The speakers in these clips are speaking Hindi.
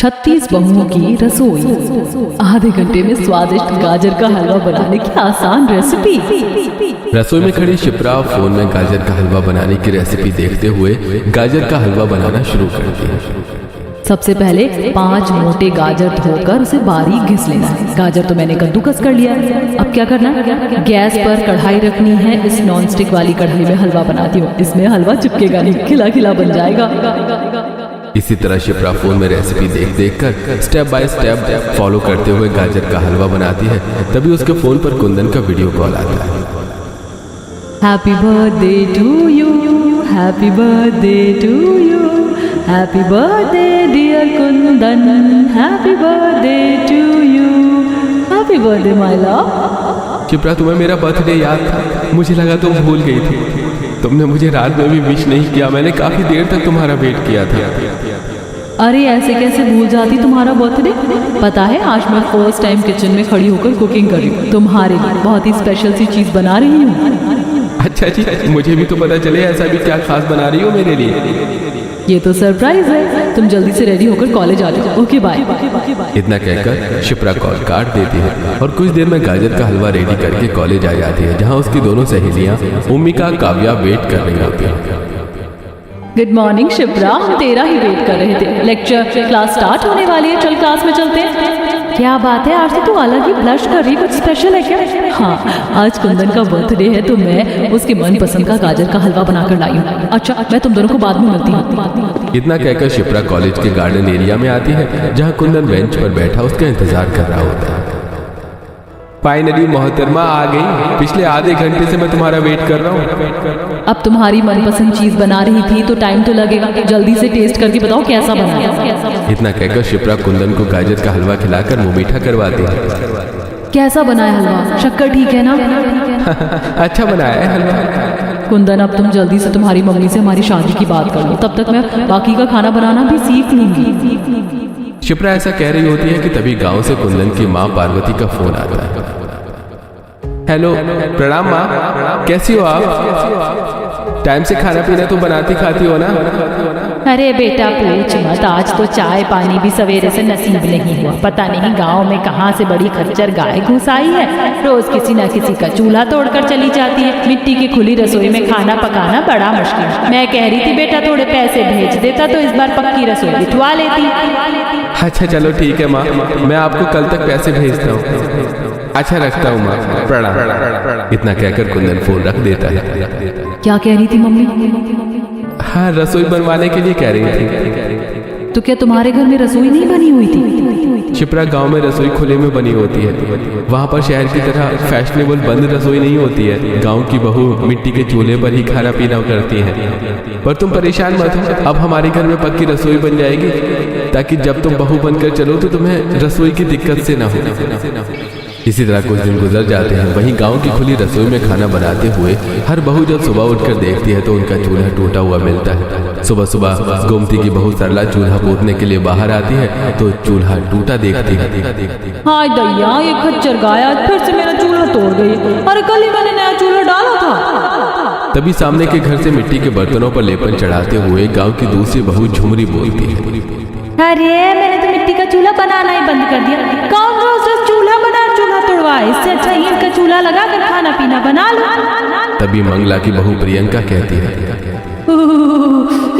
36 बहुओं की रसोई। आधे घंटे में स्वादिष्ट गाजर का हलवा बनाने की आसान रेसिपी। रसोई में खड़ी शिप्रा फोन में गाजर का हलवा बनाने की रेसिपी देखते हुए गाजर का हलवा बनाना शुरू करती है। सबसे पहले 5 मोटे गाजर धोकर उसे बारीक घिस लेना है। गाजर तो मैंने कद्दूकस कर लिया है। अब क्या करना है, गैस पर कढ़ाई रखनी है। इस नॉन स्टिक वाली कढ़ाई में हलवा बनाती हूँ, इसमें हलवा चिपकेगा नहीं, खिला खिला बन जाएगा। इसी तरह शिप्रा फोन में रेसिपी देख कर स्टेप बाय स्टेप फॉलो करते हुए गाजर का हलवा बनाती है। तभी उसके फोन पर कुंदन का वीडियो कॉल आता है। Happy birthday to you, happy birthday to you, happy birthday dear Kundan, happy birthday to you, happy birthday my love. Shipra, तुम्हें मेरा बर्थडे याद था? मुझे लगा तुम भूल गई थी। तुमने मुझे रात में भी विश नहीं किया। मैंने काफी देर तक तुम्हारा वेट किया था। अरे ऐसे कैसे भूल जाती तुम्हारा बर्थडे? पता है आज मैं फर्स्ट टाइम किचन में खड़ी होकर कुकिंग कर रही हूँ। तुम्हारे लिए बहुत ही स्पेशल सी चीज बना रही हूँ। अच्छा जी, मुझे भी तो पता चले ऐसा भी क्या खास बना रही हो मेरे लिए। ये तो सरप्राइज है। तुम जल्दी से रेडी होकर कॉलेज आ जाओ। Okay bye. इतना कहकर शिप्रा कॉल काट देती है और कुछ देर में गाजर का हलवा रेडी करके कॉलेज आ जाती है, जहाँ उसकी दोनों सहेलियाँ उम्मिका काव्या वेट कर रही होती है। गुड मॉर्निंग शिप्रा, हम तेरा ही वेट कर रहे थे। लेक्चर क्लास स्टार्ट होने वाली है, चल क्लास में चलते हैं। क्या बात है, आज तो तू अलग ही ब्लश कर रही, कुछ स्पेशल है क्या? हाँ, आज कुंदन का बर्थडे है तो मैं उसके मनपसंद का गाजर का हलवा बनाकर लाई हूँ। अच्छा, मैं तुम दोनों को बाद में मिलती हूँ। इतना कहकर शिप्रा कॉलेज के गार्डन एरिया में आती है, जहाँ कुंदन बेंच पर बैठा उसका इंतजार कर रहा होता है। फाइनली मोहतरमा आ गई। पिछले आधे घंटे से मैं तुम्हारा वेट कर रहा हूँ। अब तुम्हारी मनपसंद चीज बना रही थी तो टाइम तो लगेगा। जल्दी से टेस्ट करके बताओ कैसा बना। इतना कहकर शिप्रा कुंदन को गाजर का हलवा खिलाकर मुंह मीठा करवाती है। कैसा बनाया हलवा? शक्कर ठीक है ना? अच्छा बनाया है हलवा। कुंदन, अब तुम जल्दी से तुम्हारी मम्मी से हमारी शादी की बात कर लो, तब तक मैं बाकी का खाना बनाना भी सीख लूंगी। शिप्रा ऐसा कह रही होती है कि तभी गांव से कुंदन की माँ पार्वती का फोन आता है। हेलो, प्रणाम माँ, कैसी हो आप? टाइम से खाना पीना तो बनाती खाती हो ना? अरे बेटा पूछ मत, आज तो चाय पानी भी सवेरे से नसीब नहीं हुआ। पता नहीं गांव में कहाँ से बड़ी खच्चर गाय घुस आई है। रोज किसी न किसी का चूल्हा तोड़कर चली जाती है। मिट्टी की खुली रसोई में खाना पकाना बड़ा मुश्किल। मैं कह रही थी बेटा थोड़े पैसे भेज देता तो इस बार पक्की रसोई बिठवा लेती। अच्छा चलो ठीक है माँ, मैं आपको कल तक पैसे भेजता हूँ। अच्छा रखता हूँ माँ, प्रणाम। इतना कहकर कुंदन फोन रख देता है। क्या कह रही थी मम्मी? हाँ, रसोई बनवाने के लिए कह रही थी। तो क्या तुम्हारे घर में रसोई नहीं बनी हुई थी? शिप्रा, गांव में रसोई खुले में बनी होती है। वहाँ पर शहर की तरह फैशनेबल बंद रसोई नहीं होती है। गांव की बहू मिट्टी के चूल्हे पर ही खाना पीना करती है। पर तुम परेशान मत हो, अब हमारे घर में पक्की रसोई बन जाएगी, ताकि जब तुम बहू बनकर चलो तो तुम्हें रसोई की दिक्कत से ना हो। इसी तरह कुछ दिन गुजर जाते हैं। वहीं गांव की खुली रसोई में खाना बनाते हुए हर बहू जब सुबह उठकर देखती है तो उनका चूल्हा टूटा हुआ मिलता है। सुबह सुबह गोमती की बहू सरला चूल्हा पोतने के लिए बाहर आती है तो चूल्हा टूटा देखती है। हाय दैया, ये खच्चर गाय आज फिर से मेरा चूल्हा तोड़ गई। अरे कल ही मैंने नया चूल्हा डाला था। तभी सामने के घर से मिट्टी के बर्तनों पर लेपन चढ़ाते हुए गाँव की दूसरी बहू झुमरी बोलती है। अरे मैंने तो मिट्टी का चूल्हा बनाना ही बंद कर दिया। कौन रोज रोज चूल्हा बना चूल्हा तोड़वाए, इससे अच्छा ईंट का चूल्हा लगा कर खाना पीना बना लो। तभी मंगला की बहू प्रियंका कहती है,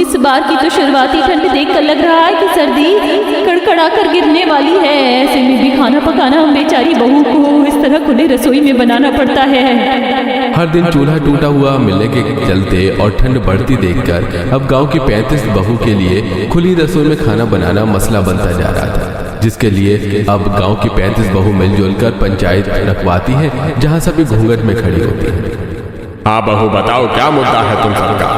इस बार की तो शुरुआती ठंड देखकर लग रहा है कि सर्दी कड़कड़ा कर गिरने वाली है। ऐसे में भी खाना पकाना हम बेचारी बहू को इस तरह खुले रसोई में बनाना पड़ता है। हर दिन चूल्हा टूटा हुआ मिलने के चलते और ठंड बढ़ती देखकर अब गांव की 35 बहू के लिए खुली रसोई में खाना बनाना मसला बनता जा रहा था, जिसके लिए अब गांव की 35 बहू मिलजुल कर पंचायत रखवाती है, जहां सभी घूंघट में खड़ी होती है। हाँ बहू, बताओ क्या मुद्दा है तुम सबका?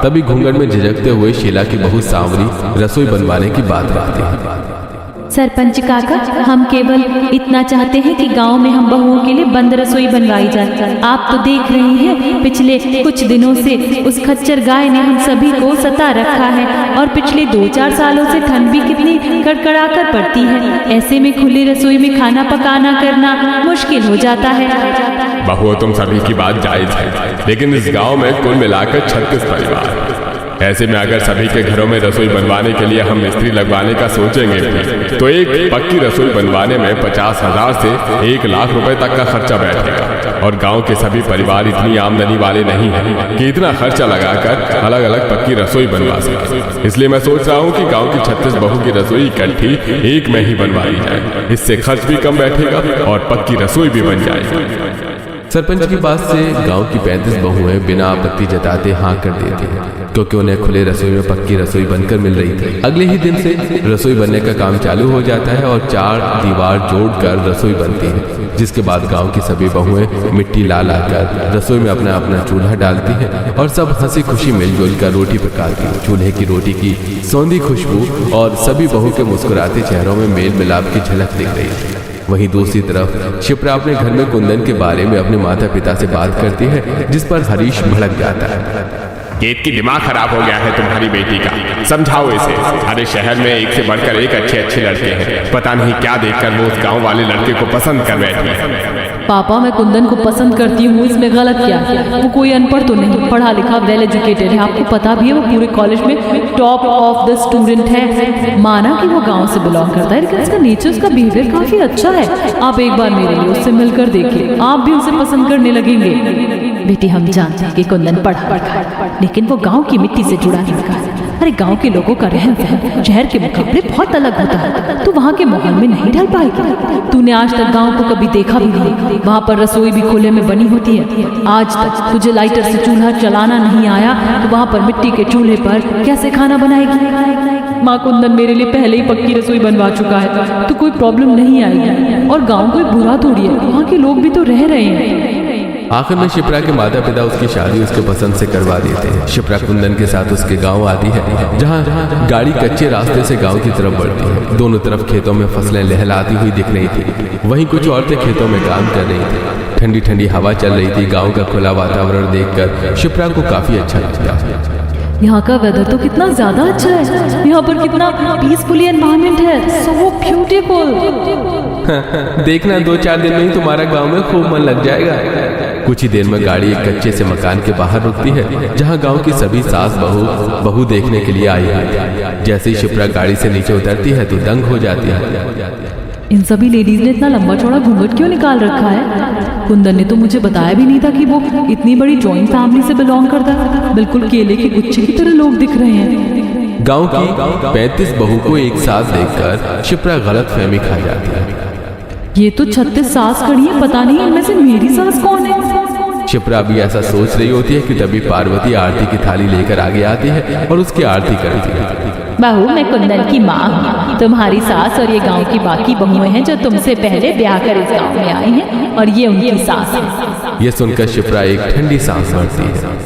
तभी घूंघट में झिझकते हुए शीला की बहू सांवरी रसोई बनवाने की बात रखती है। सरपंच काका, हम केवल इतना चाहते हैं कि गांव में हम बहुओं के लिए बंद रसोई बनवाई जाए। आप तो देख रही हैं पिछले कुछ दिनों से उस खच्चर गाय ने हम सभी को सता रखा है और पिछले 2-4 सालों से ठंड भी कितनी कड़कड़ा कर पड़ती है। ऐसे में खुली रसोई में खाना पकाना करना मुश्किल हो जाता है। बहुओं, तुम सभी की बात जायज है, लेकिन इस गाँव में कुल मिलाकर 36 परिवार ऐसे में अगर सभी के घरों में रसोई बनवाने के लिए हम मिस्त्री लगवाने का सोचेंगे भी, तो एक पक्की रसोई बनवाने में 50,000 से 1 लाख रुपए तक का खर्चा बैठेगा। और गांव के सभी परिवार इतनी आमदनी वाले नहीं हैं कि इतना खर्चा लगाकर अलग अलग पक्की रसोई बनवा सके। इसलिए मैं सोच रहा हूँ कि गांव की 36 बहू की रसोई इकट्ठी एक में ही बनवाई जाए। इससे खर्च भी कम बैठेगा और पक्की रसोई भी बन जाएगी। सरपंच की बात से गांव की 35 बहुएं बिना आपत्ति जताते हाँ कर देती हैं, क्योंकि उन्हें खुले रसोई में पक्की रसोई बनकर मिल रही थी। अगले ही दिन से रसोई बनने का काम चालू हो जाता है और 4 दीवार जोड़कर रसोई बनती है, जिसके बाद गांव की सभी बहुएं मिट्टी ला लाकर रसोई में अपना अपना चूल्हा डालती हैं और सब हंसी खुशी मिलजुल कर रोटी पकाती हैं। चूल्हे की रोटी की सौंधी खुशबू और सभी बहू के मुस्कुराते चेहरों में मेल मिलाप की झलक दिख रही थी। वहीं दूसरी तरफ शिप्रा अपने घर में कुंदन के बारे में अपने माता पिता से बात करती है, जिस पर हरीश भड़क जाता है। गेट की दिमाग खराब हो गया है तुम्हारी बेटी का, समझाओ इसे। अरे शहर में एक से बढ़कर एक अच्छे लड़के हैं, पता नहीं क्या देखकर वो उस गांव वाले लड़के को पसंद कर बैठी है। पापा मैं कुंदन को पसंद करती हूँ, इसमें गलत क्या है? वो कोई अनपढ़ तो नहीं, पढ़ा लिखा वेल एजुकेटेड है। आपको पता भी है वो पूरे कॉलेज में टॉप ऑफ द स्टूडेंट है। माना कि वो गांव से बिलोंग करता है, लेकिन उसका नेचर, उसका बिहेवियर काफी अच्छा है। आप एक बार मेरे लिए उससे मिलकर देखिए, आप भी उसे पसंद करने लगेंगे। बेटी हम जानते हैं कि कुंदन पढ़ा लिखा है, लेकिन वो गांव की मिट्टी से जुड़ा नहीं है। अरे गांव के लोगों का रहन सहन शहर के मुकाबले बहुत अलग होता है, तो वहाँ के माहौल में नहीं ढल पाएगी। तूने आज तक गांव को कभी देखा भी नहीं, वहाँ पर रसोई भी खुले में बनी होती है। आज तक तुझे लाइटर से चूल्हा चलाना नहीं आया, तो वहाँ पर मिट्टी के चूल्हे पर कैसे खाना बनाएगी? माँ कुंदन मेरे लिए पहले ही पक्की रसोई बनवा चुका है, तो कोई प्रॉब्लम नहीं आएगी। और गाँव कोई बुरा थोड़ी है, वहाँ के लोग भी तो रह रहे हैं। आखिर में शिप्रा के माता पिता उसकी शादी उसके पसंद से करवा देते हैं। शिप्रा कुंदन के साथ उसके गांव आती है, जहां गाड़ी कच्चे रास्ते से गांव की तरफ बढ़ती है। दोनों तरफ खेतों में फसलें लहलाती हुई दिख रही थी। वहीं कुछ औरतें खेतों में काम कर रही थी। ठंडी ठंडी हवा चल रही थी। गाँव का खुला वातावरण देखकर शिप्रा को काफी अच्छा लगता। यहाँ का वेदर तो कितना ज्यादा अच्छा है, यहाँ पर कितना पीसफुल एनवायरनमेंट है, सो ब्यूटीफुल। देखना 2-4 दिन में ही तुम्हारा गांव में खूब मन लग जाएगा। कुछ ही देर में गाड़ी एक कच्चे से मकान के बाहर रुकती है, जहां गांव की सभी सास बहू देखने के लिए आई है। जैसे ही शिप्रा गाड़ी से नीचे उतरती है तो दंग हो जाती है। इन सभी लेडीज ने इतना लंबा चौड़ा घूंघट क्यों निकाल रखा है? कुंदन ने तो मुझे बताया भी नहीं था कि वो इतनी बड़ी जॉइंट फैमिली से बिलोंग करता है। बिल्कुल केले के गुच्छे की तरह लोग दिख रहे हैं। गांव की 35 बहू को एक साथ देखकर शिप्रा गलत फहमी खा जाती है। ये तो 36 सास खड़ी है, पता नहीं इनमें से मेरी सास कौन है? शिप्रा भी ऐसा सोच रही होती है कि तभी पार्वती आरती की थाली लेकर आगे आती है और उसकी आरती करती है। बहू मैं कुंदन की माँ हूँ, तुम्हारी सास और ये गांव की बाकी बहुएं हैं जो तुमसे पहले ब्याह कर इस गांव में आई हैं, और ये उनकी सास है। ये सुनकर शिप्रा एक ठंडी सांस भरती है।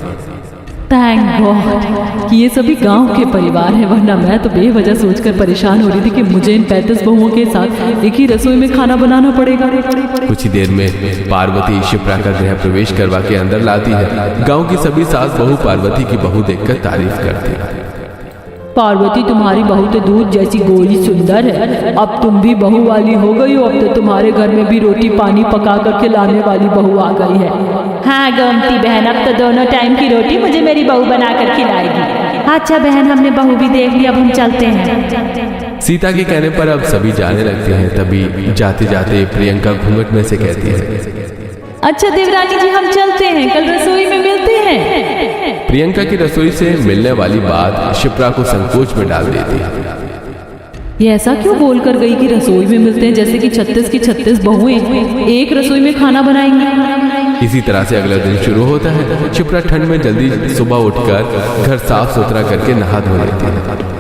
थैंक गॉड कि ये सभी गांव के परिवार हैं, वरना मैं तो बेवजह सोचकर परेशान हो रही थी कि मुझे इन 35 बहुओं के साथ एक ही रसोई में खाना बनाना पड़ेगा। कुछ ही देर में पार्वती शिप्रा का गृह प्रवेश करवा के अंदर लाती है। गांव की सभी सास बहू पार्वती की बहू देखकर तारीफ करती है। पार्वती तुम्हारी बहू तो दूध जैसी गोरी सुंदर है, अब तुम भी बहू वाली हो गई हो। अब तो तुम्हारे घर में भी रोटी पानी पका कर खिलाने वाली बहू आ गई है। हाँ गोमती बहन, अब तो दोनों टाइम की रोटी मुझे मेरी बहू बनाकर खिलाएगी। अच्छा बहन, हमने बहू भी देख ली, अब हम चलते हैं। सीता के कहने पर अब सभी जाने लगते हैं। तभी जाते जाते प्रियंका घूंघट में से कहती है, अच्छा देवरानी जी हम चलते हैं, कल रसोई में मिलते हैं। प्रियंका की रसोई से मिलने वाली बात शिप्रा को संकोच में डाल देती है। ये ऐसा क्यों बोल कर गई कि रसोई में मिलते हैं, जैसे कि 36 की 36 बहुएं एक रसोई में खाना बनाएंगी। इसी तरह से अगला दिन शुरू होता है। शिप्रा ठंड में जल्दी सुबह उठकर घर साफ सुथरा करके नहा धो लेती है।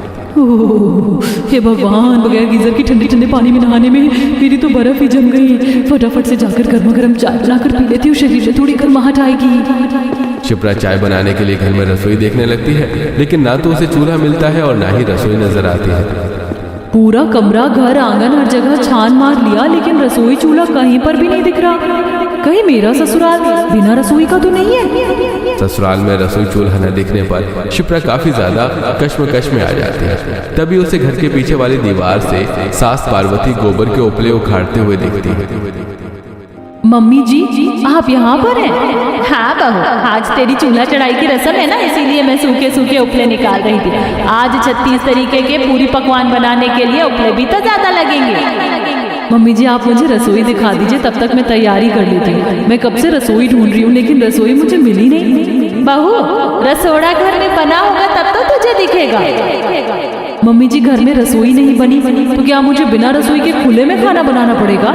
हे भगवान, बगैर गीजर की ठंडे ठंडे पानी में नहाने में मेरी तो बर्फ ही जम गई। फटाफट से जाकर गर्मा गर्म चाय बनाकर पी लेती हूँ, शरीर में थोड़ी गर्माहट आएगी। शिप्रा चाय बनाने के लिए घर में रसोई देखने लगती है, लेकिन ना तो उसे चूल्हा मिलता है और ना ही रसोई नजर आती है। पूरा कमरा, घर, आंगन हर जगह छान मार लिया, लेकिन रसोई चूल्हा कहीं पर भी नहीं दिख रहा। कहीं मेरा ससुराल बिना रसोई का तो नहीं है? ससुराल में रसोई चूल्हा न दिखने पर शिप्रा काफी ज्यादा कश्मकश में आ जाती है। तभी उसे घर के पीछे वाली दीवार से सास पार्वती गोबर के उपले उखाड़ते हुए दिखती है। मम्मी जी आप यहाँ पर हैं? हाँ बहू, आज तेरी चूल्हा चढ़ाई की रस्म है ना, इसीलिए मैं सूखे सूखे उपले निकाल रही थी। आज 36 तरीके के पूरी पकवान बनाने के लिए उपले भी तो ज्यादा लगेंगे। मम्मी जी आप मुझे रसोई दिखा दीजिए, तब तक मैं तैयारी कर लेती हूँ। मैं कब से रसोई ढूंढ रही हूँ लेकिन रसोई मुझे मिली नहीं। बहू, रसोड़ा घर में बना होगा तब तो तुझे दिखेगा। मम्मी जी घर में रसोई नहीं बनी तो क्या मुझे बिना रसोई के खुले में खाना बनाना पड़ेगा?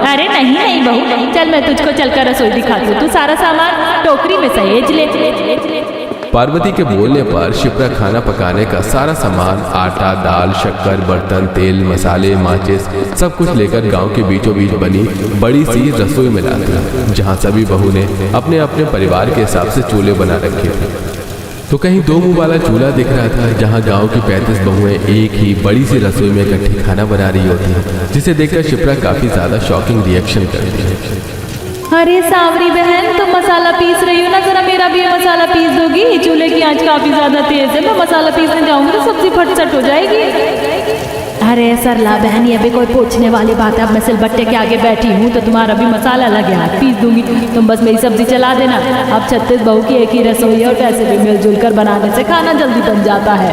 अरे नहीं बहू, चल मैं तुझको चलकर रसोई दिखाती हूँ। तू सारा सामान टोकरी में सहेज ले। पार्वती के बोलने पर शिप्रा खाना पकाने का सारा सामान, आटा, दाल, शक्कर, बर्तन, तेल, मसाले, माचिस सब कुछ लेकर गांव के बीचों बीच बनी बड़ी सी रसोई में लाती, जहां सभी बहू ने अपने अपने परिवार के हिसाब से चूल्हे बना रखे थे। तो कहीं दो मुंह वाला चूल्हा दिख रहा था, जहां गांव की 35 बहुएं एक ही बड़ी सी रसोई में इकट्ठी खाना बना रही होती हैं, जिसे देखकर शिप्रा काफी ज्यादा शॉकिंग रिएक्शन करती है। अरे सावरी बहन, तुम मसाला पीस रही हो ना, जरा मेरा भी मसाला पीस दोगी? चूल्हे की आंच काफी ज्यादा तेज है, मैं मसाला पीसने जाऊंगी तो सब्जी फटसट हो जाएगी। अरे सरला बहन, ये भी कोई पूछने वाली बात है? अब मैं सिलबट्टे के आगे बैठी हूँ तो तुम्हारा भी मसाला लगे हाथ पीस दूंगी, तुम बस मेरी सब्जी चला देना। अब 36 बहू की एक ही रसोई है और पैसे भी मिलजुल कर बनाने से खाना जल्दी बन जाता है।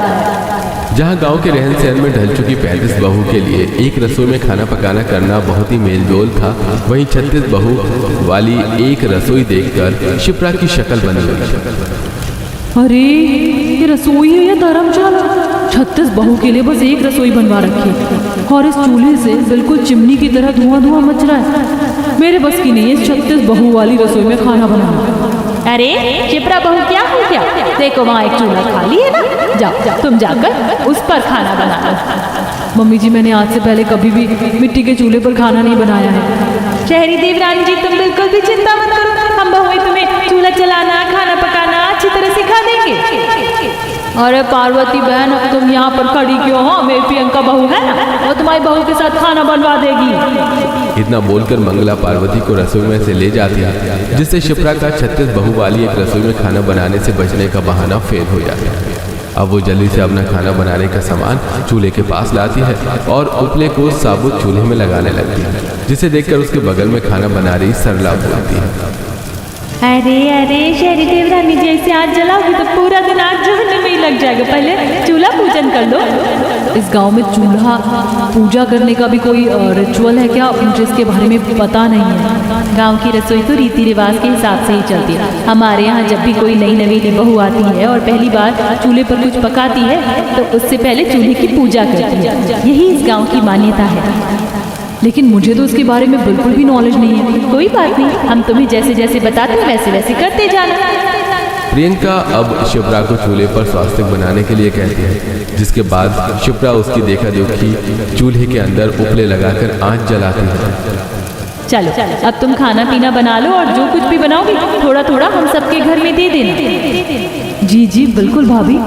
जहां गांव के रहन सहन में ढल चुकी 35 बहू के लिए एक रसोई में खाना पकाना करना बहुत ही मेलजोल था, वहीं 36 बहू वाली एक रसोई देखकर शिप्रा की शक्ल बनी हुई। अरे ये रसोई है या धर्मशाला? 36 बहू के लिए बस एक रसोई बनवा रखी है और इस चूल्हे से बिल्कुल चिमनी की तरह धुआं धुआं मच रहा है। मेरे बस की नहीं है 36 बहू वाली रसोई में खाना बनाना। अरे शिप्रा बहू, क्या हो गया? देखो वहाँ एक चूल्हा खाली है ना, जाओ तुम जाकर उस पर खाना बना लो। मम्मी जी मैंने आज से पहले कभी भी मिट्टी के चूल्हे पर खाना नहीं बनाया है। शहरी देवरानी जी, तुम बिल्कुल भी चिंता मत करो, हम बहुएं तुम्हें चूल्हा चलाना, खाना पकाना अच्छी तरह सिखा देंगे। अरे पार्वती बहन, अब तुम यहाँ पर खड़ी क्यों हो? मेरी प्रियंका बहू है ना, वो तुम्हारी बहू के साथ खाना बनवा देगी। इतना बोलकर मंगला पार्वती को रसोई में से ले जाती है, जिससे शिप्रा का 36 बहू वाली एक रसोई में खाना बनाने से बचने का बहाना फेल हो जाता है। अब वो जल्दी से अपना खाना बनाने का सामान चूल्हे के पास लाती है और उपले को साबुत चूल्हे में लगाने लगती है, जिसे देखकर उसके बगल में खाना बना रही सरला बोलती है, अरे शहरी देवरानी जी, ऐसे आग जलाओगी तो पूरा दिन आग जलने में ही लग जाएगा। पहले चूल्हा पूजन कर लो। इस गांव में चूल्हा पूजा करने का भी कोई रिचुअल है क्या? मुझे इसके बारे में पता नहीं है। गांव की रसोई तो रीति रिवाज के हिसाब से ही चलती है। हमारे यहाँ जब भी कोई नई नवीनी बहू आती है और पहली बार चूल्हे पर कुछ पकाती है तो उससे पहले चूल्हे की पूजा करती है। यही इस गाँव की मान्यता है। लेकिन मुझे तो इसके बारे में बिल्कुल भी नॉलेज नहीं है। कोई बात नहीं, हम तुम्हें जैसे जैसे बताते हैं वैसे वैसे करते जाना। प्रियंका अब शिप्रा को चूल्हे पर स्वास्तिक बनाने के लिए कहती है, जिसके बाद शिप्रा उसकी देखा देखी चूल्हे के अंदर उपले लगाकर आंच जलाती है। चलो अब तुम खाना पीना बना लो और जो कुछ भी बनाओगी थोड़ा थोड़ा हम सबके घर में दे देना। जी बिल्कुल भाभी।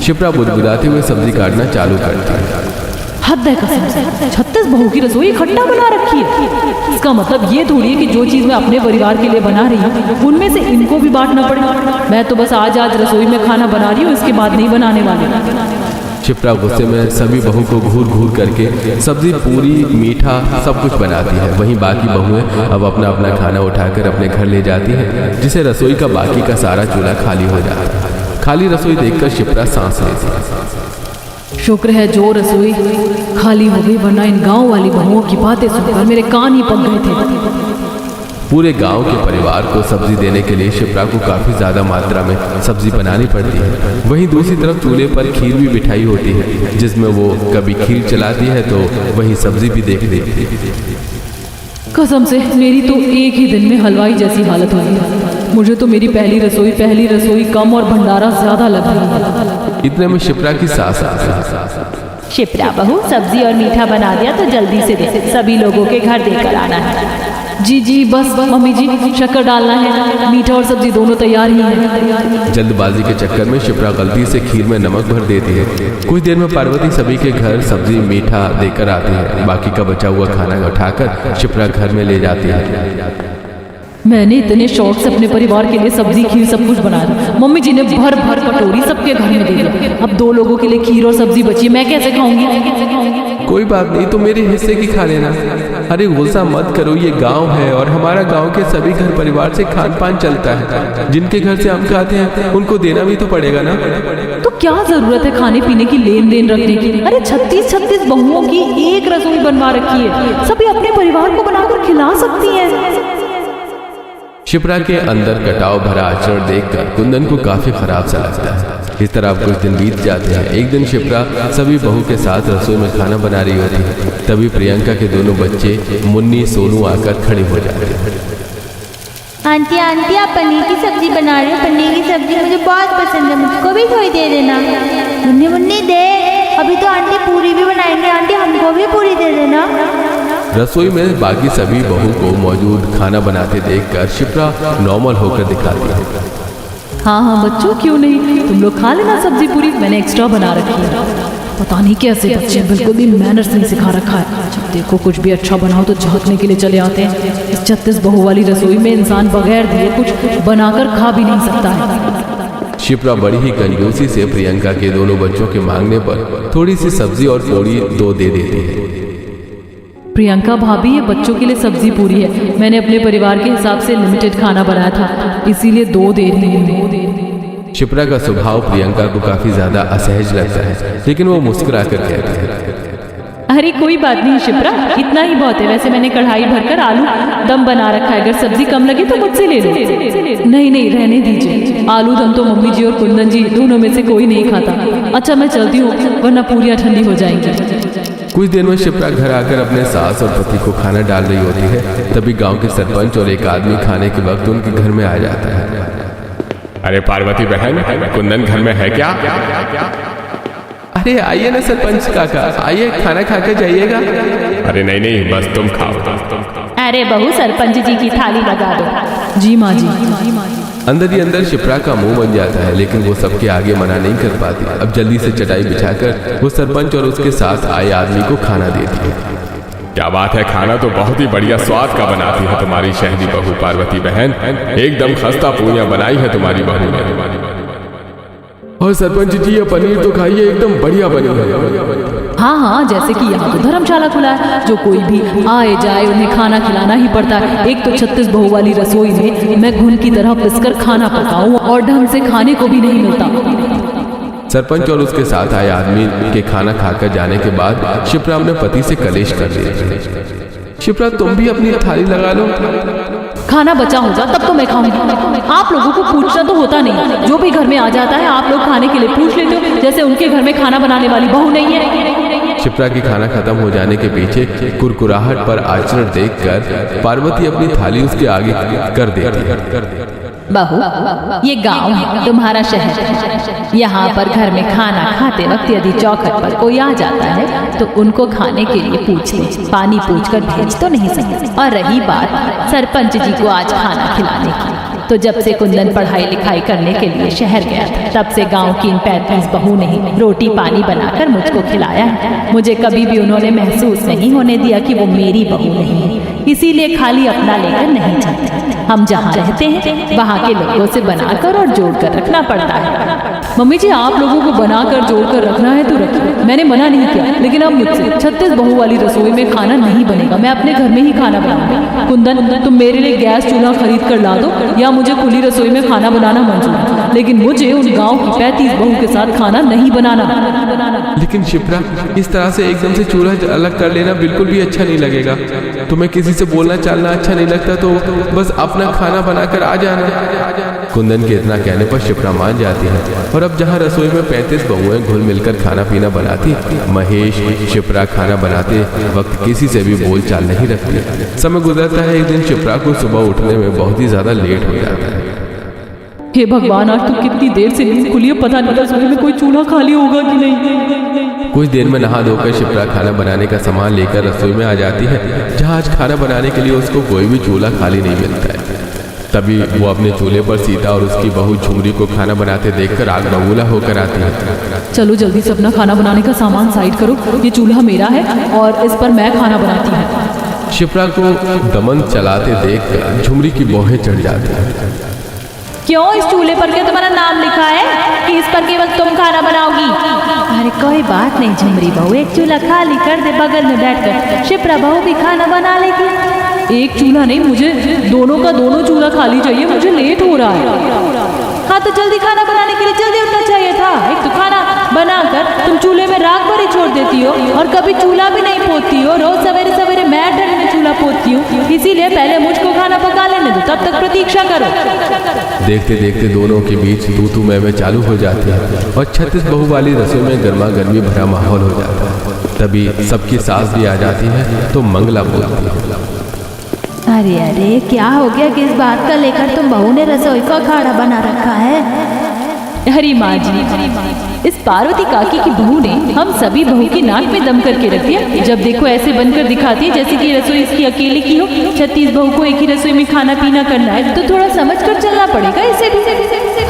शिप्रा बुदबुदाते हुए सब्जी काटना चालू करती है। हद है कसम से, 36 बहू की रसोई इकट्ठा बना रखी है। इसका मतलब ये थोड़ी है कि जो चीज मैं अपने परिवार के लिए बना रही हूँ उनमें से इनको भी बांटना पड़े। मैं तो बस आज रसोई में खाना बना रही हूँ, इसके बाद नहीं बनाने वाली। शिप्रा गुस्से में सभी बहू को घूर घूर करके सब्जी, पूरी, मीठा सब कुछ बनाती है। वहीं बाकी बहुएं अब अपना अपना खाना उठाकर अपने घर ले जाती है, जिसे रसोई का बाकी का सारा चूल्हा खाली हो जाता है। खाली रसोई देखकर शिप्रा सांस लेती है। शुक्र है जो रसोई खाली हो गई, वरना इन गांव वाली बहुओं की बातें सुनकर मेरे कान ही पक गए थे। पूरे गांव के परिवार को सब्जी देने के लिए शिप्रा को काफी ज्यादा मात्रा में सब्जी बनानी पड़ती है। वहीं दूसरी तरफ चूल्हे पर खीर भी बिठाई होती है, जिसमें वो कभी खीर चलाती है तो वहीं सब्जी भी देख देती है। कसम से मेरी तो एक ही दिन में हलवाई जैसी हालत हुई। मुझे तो मेरी पहली रसोई कम और भंडारा ज्यादा लग रहा है। इतने में शिप्रा की सास आती है। शिप्रा बहू, सब्जी और मीठा बना दिया तो जल्दी से दे, सभी लोगों के घर देकर आना है। जी बस मम्मी जी, शक्कर डालना है, मीठा और सब्जी दोनों तैयार ही है। जल्दबाजी के चक्कर में शिप्रा गलती से खीर में नमक भर देती है। कुछ देर में पार्वती सभी के घर सब्जी, मीठा देकर आती है। बाकी का बचा हुआ खाना उठाकर शिप्रा घर में ले जाती है। मैंने इतने शौक से अपने परिवार के लिए सब्जी, खीर सब कुछ बना दिया। मम्मी जी ने भर भर कटोरी सबके घर में दे दी। अब 2 लोगों के लिए खीर और सब्जी बची, मैं कैसे खाऊंगी? कोई बात नहीं, तो मेरे हिस्से की खा लेना। अरे गुस्सा मत करो, ये गांव है और हमारा गांव के सभी घर परिवार से खान पान चलता है। जिनके घर से हम खाते हैं उनको देना भी तो पड़ेगा ना। तो क्या जरूरत है खाने पीने की लेन देन रखने की? अरे 36 बहुओं की एक रसोई बनवा रखी है, सभी अपने परिवार को बनाकर खिला सकती हैं। शिप्रा के अंदर कटाव भरा आचरण देखकर कुंदन को काफी खराब सा लगता है। इस तरह कुछ दिन बीत जाते हैं। एक दिन शिप्रा सभी बहू के साथ रसोई में खाना बना रही होती है। तभी प्रियंका के दोनों बच्चे मुन्नी सोनू आकर खड़े हो जाते हैं। आंटी आंटी, आप पनीर की सब्जी बना रहे हो? पनीर की सब्जी मुझे बहुत पसंद है, मुझको भी थोड़ी दे देना। मुन्नी मुन्नी दे, अभी तो आंटी पूरी भी बनाएंगे, आंटी हमको भी पूरी दे देना। रसोई में बाकी सभी बहू को मौजूद खाना बनाते देखकर शिप्रा नॉर्मल होकर दिखाती है। हाँ बच्चों, क्यों नहीं, तुम लोग खा लेना सब्जी पूरी, मैंने एक्स्ट्रा बना रखी है। पता नहीं कैसे बच्चे, बिल्कुल भी मैनर्स नहीं सिखा रखा है। जब देखो कुछ भी अच्छा बनाओ तो झांकने के लिए चले आते हैं। इस 36 बहू वाली रसोई में इंसान बगैर दिए कुछ बनाकर खा भी नहीं सकता है। शिप्रा बड़ी ही कंजूसी से प्रियंका के दोनों बच्चों के मांगने पर थोड़ी सी सब्जी और पूरी 2 दे देती है। प्रियंका भाभी, ये बच्चों के लिए सब्जी पूरी है, मैंने अपने परिवार के हिसाब से लिमिटेड खाना बनाया था, इसीलिए 2 दे रही हूँ। शिप्रा का स्वभाव प्रियंका को काफी ज्यादा असहज लगता है, लेकिन वो मुस्कुराकर कहती है, अरे कोई बात नहीं शिप्रा, इतना ही बहुत है। वैसे मैंने कढ़ाई भरकर आलू दम बना रखा है, अगर सब्जी कम लगे तो मुझसे ले लो। नहीं रहने दीजिए, आलू दम तो मम्मी जी और कुंदन जी दोनों में से कोई नहीं खाता। अच्छा मैं चलती हूँ, वरना पूरियाँ ठंडी हो जाएंगी। कुछ देर में शिप्रा घर आकर अपने सास और पति को खाना डाल रही होती है। तभी गांव के सरपंच और एक आदमी खाने के वक्त उनके घर में आ जाता है। अरे पार्वती बहन, कुंदन घर में है क्या? अरे आइए ना सरपंच काका, आइए खाना खाकर जाइएगा। अरे नहीं, बस तुम खाओ। अरे बहू, सरपंच जी की थाली लगा दो। जी माँ जी। अंदर ही अंदर शिप्रा का मुंह बन जाता है, लेकिन वो सबके आगे मना नहीं कर पाती। अब जल्दी से चटाई बिछाकर वो सरपंच और उसके साथ आए आदमी को खाना देती है। क्या बात है, खाना तो बहुत ही बढ़िया स्वाद का बनाती है तुम्हारी शहरी बहू पार्वती बहन। एकदम खस्ता पूरियां बनाई है तुम्हारी बहू ने। और सरपंच जी, ये पनीर तो खाइए, एकदम बढ़िया बनी है। हाँ, जैसे कि यहाँ तो धर्मशाला खुला है, जो कोई भी आए जाए उन्हें खाना खिलाना ही पड़ता है। एक तो 36 बहू वाली रसोई में मैं घुन की तरह पिसकर खाना पकाऊं और ढंग से खाने को भी नहीं मिलता। सरपंच और उसके साथ आए आदमी के खाना खाकर जाने के बाद शिप्रा अपने पति से कलेश कर दी। शिप्रा, तुम भी अपनी थाली लगा लो। खाना बचा होगा तब तो मैं खाऊंगी। आप लोगों को पूछना तो होता नहीं, जो भी घर में आ जाता है आप लोग खाने के लिए पूछ लेते हो, जैसे उनके घर में खाना बनाने वाली बहू नहीं है। शिप्रा की खाना खत्म हो जाने के पीछे कुरकुराहट पर आचरण देखकर पार्वती अपनी थाली उसके आगे कर देती है। बहू, ये गांव है, तुम्हारा शहर है। यहाँ पर घर में खाना खाते वक्त यदि चौखट पर कोई आ जाता है तो उनको खाने के लिए पूछ ले, पानी पूछकर भेज तो नहीं सकते। और रही बात सरपंच जी को आज खाना खिलाने की, तो जब से कुंदन पढ़ाई लिखाई करने के लिए शहर गया था, तब से गांव की इन 35 बहू ने रोटी पानी बनाकर मुझको खिलाया है। मुझे कभी भी उन्होंने महसूस नहीं होने दिया कि वो मेरी बहू नहीं है, इसीलिए खाली अपना लेकर नहीं जाती। हम जहाँ रहते हैं वहाँ के लोगों से बनाकर और जोड़कर रखना पड़ता है। मम्मी जी, आप लोगों को बनाकर जोड़कर रखना है तो रखिए, मैंने मना नहीं किया, लेकिन अब मुझसे 36 बहू वाली रसोई में खाना नहीं बनेगा। मैं अपने घर में ही खाना बनाऊंगी। कुंदन, तुम मेरे लिए गैस चूल्हा खरीद कर ला दो, या मुझे खुली रसोई में खाना बनाना मंजूर है, लेकिन मुझे उन गांव की 35 बहू के साथ खाना नहीं बनाना। लेकिन शिप्रा, इस तरह से एकदम से चूल्हा अलग कर लेना बिल्कुल भी अच्छा नहीं लगेगा। तुम्हें किसी से बोलना चालना अच्छा नहीं लगता तो बस अपना खाना बनाकर आ जाना। कुंदन के इतना कहने पर शिप्रा मान जाती है, और अब जहाँ रसोई में 35 बहुएं घुल मिलकर खाना पीना बनाती, महेश शिप्रा खाना बनाते वक्त किसी से भी बोल चाल नहीं रखती। समय गुजरता है, एक दिन शिप्रा को सुबह उठने में बहुत ही ज्यादा लेट हो जाता है। हे भगवान, आज तो कितनी देर से नींद खुली है, पता नहीं रसोई में कोई चूल्हा खाली होगा कि नहीं। कुछ देर में नहा धोकर शिप्रा खाना बनाने का सामान लेकर रसोई में आ जाती है, जहाँ आज खाना बनाने के लिए उसको कोई भी चूल्हा खाली नहीं मिलता है। तभी वो अपने चूल्हे पर सीता और उसकी बहू झुमरी को खाना बनाते देखकर आग बबूला होकर आती है। चलो जल्दी से अपना खाना बनाने का सामान साइड करो, ये चूल्हा मेरा है और इस पर मैं खाना बनाती हूँ। शिप्रा को दमन चलाते देखकर झुमरी की बौहें चढ़ जाती हैं। क्यों, इस चूल्हे पर क्या तुम्हारा नाम लिखा है कि इस पर केवल तुम खाना बनाओगी? अरे कोई बात नहीं झुमरी बहू, एक चूल्हा खाली कर दे, बगल में बैठकर शिप्रा बहू भी खाना बना लेगी। एक चूल्हा नहीं, मुझे दोनों का दोनों चूल्हा खाली चाहिए, मुझे लेट हो रहा है। हाँ तो जल्दी खाना बनाने के लिए जल्दी उठना चाहिए था। एक तो खाना बनाकर तुम चूल्हे में राख भरी छोड़ देती हो और कभी चूल्हा भी नहीं पोतती हो। रोज सवेरे सवेरे मैं ठंड में चूल्हा पोतती हूँ, इसीलिए पहले मुझको खाना पका लेने दो, तब तक प्रतीक्षा करो। देखते देखते दोनों के बीच तू मैं चालू हो जाती है और 36 बहू वाली रसोई में गर्मा गर्मी भरा माहौल हो जाता है। तभी सबकी सास भी आ जाती है तो मंगला बोलती है, अरे अरे क्या हो गया, किस बात का लेकर तुम बहू ने रसोई का खाना बना रखा है? हरी माँ जी, इस पार्वती काकी की बहू ने हम सभी बहू की नाक में दम करके रख दिया। जब देखो ऐसे बनकर दिखाती है जैसे कि रसोई इसकी अकेले की हो। 36 बहू को एक ही रसोई में खाना पीना करना है तो थोड़ा समझ कर चलना पड़ेगा इसे भी।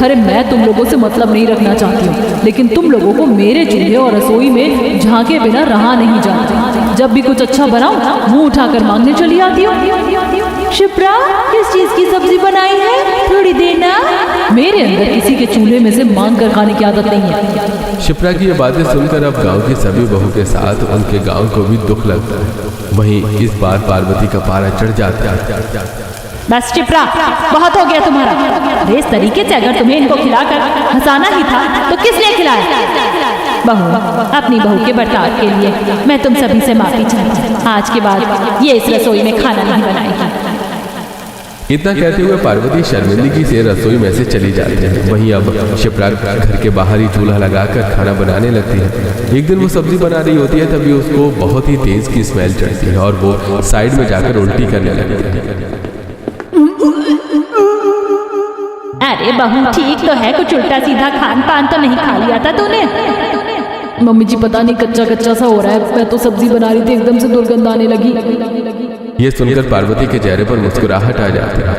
अरे मैं तुम लोगों से मतलब नहीं रखना चाहती हूँ, लेकिन तुम लोगों को मेरे चूल्हे और रसोई में झांके बिना रहा नहीं जाता। जब भी कुछ अच्छा बनाओ मुंह उठाकर मांगने चली आती हो। शिप्रा, किस चीज की सब्जी बनाई है, थोड़ी देना। मेरे अंदर किसी के चूल्हे में से मांग कर खाने की आदत नहीं है। शिप्रा की ये बातें सुनकर अब गांव की सभी बहू के साथ उनके गांव को भी दुख लगता है। वहीं इस बार पार्वती का पारा चढ़ जाता है। बस शिप्रा, बहुत हो गया तुम्हारा। इस तरीके से अगर तुम्हें इनको खिलाकर हंसाना ही था तो किस लिए खिलाया? बहू, अपनी बहू के बर्ताव के लिए मैं तुम सभी से माफी चाहती हूँ। आज के बाद ये इस रसोई में खाना नहीं बनाएगी। इतना कहते हुए पार्वती शर्मिंदगी से रसोई में से चली जाती है। वहीं अब शिप्रा घर के बाहर ही चूल्हा लगाकर खाना बनाने लगती है। एक दिन वो सब्जी बना रही होती है, तभी उसको बहुत ही तेज की स्मेल चढ़ती है और वो साइड में जाकर उल्टी करने लगती है। अरे बहू, ठीक तो है, कुछ उल्टा सीधा खान पान तो नहीं खा लिया था तूने? मम्मी जी पता नहीं कच्चा कच्चा सा हो रहा है, मैं तो सब्जी बना रही थी, एकदम से दुर्गंध आने लगी। ये सुनकर पार्वती के चेहरे पर मुस्कुराहट आ जाती है।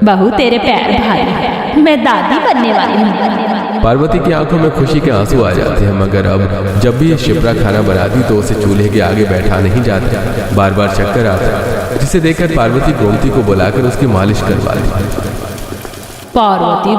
बहू, तेरे पैर भारी है, मैं दादी बनने वाली हूँ। पार्वती की आंखों में खुशी के आंसू आ जाते हैं, मगर अब जब भी शिप्रा खाना बनाती तो उसे चूल्हे के आगे बैठा नहीं जाता, बार बार चक्कर आता, जिसे देखकर पार्वती गोमती को बुलाकर उसकी मालिश करवाती। पार्वती